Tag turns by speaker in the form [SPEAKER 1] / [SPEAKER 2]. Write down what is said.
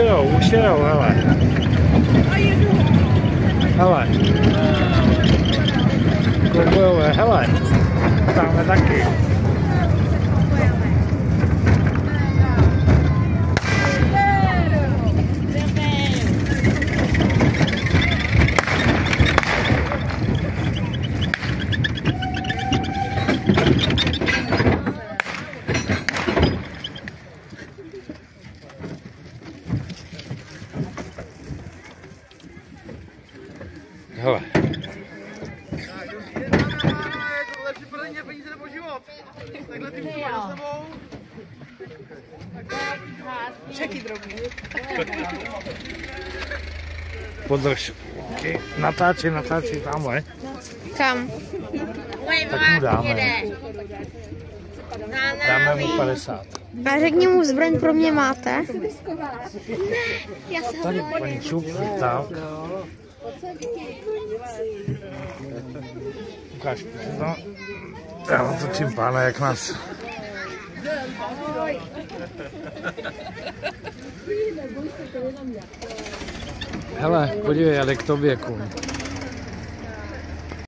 [SPEAKER 1] už jedou, hele. Hele. Koubojové, hele. Tamhle taky. Hele.
[SPEAKER 2] Lepší podle mě peníze nebo život. Takhle ty můžu za sebou. Čeky drobný.
[SPEAKER 1] Podrž. Okay. Natáčí tamhle.
[SPEAKER 3] Kam?
[SPEAKER 1] Tak mu dáme. Dáme mu 50.
[SPEAKER 3] A řekni mu, zbraň pro mě máte?
[SPEAKER 1] Tady paní Čup, tak. Ukáž, no. Já vám točím pána, jak nás. Hele, podívej, jde k tobě, kůň.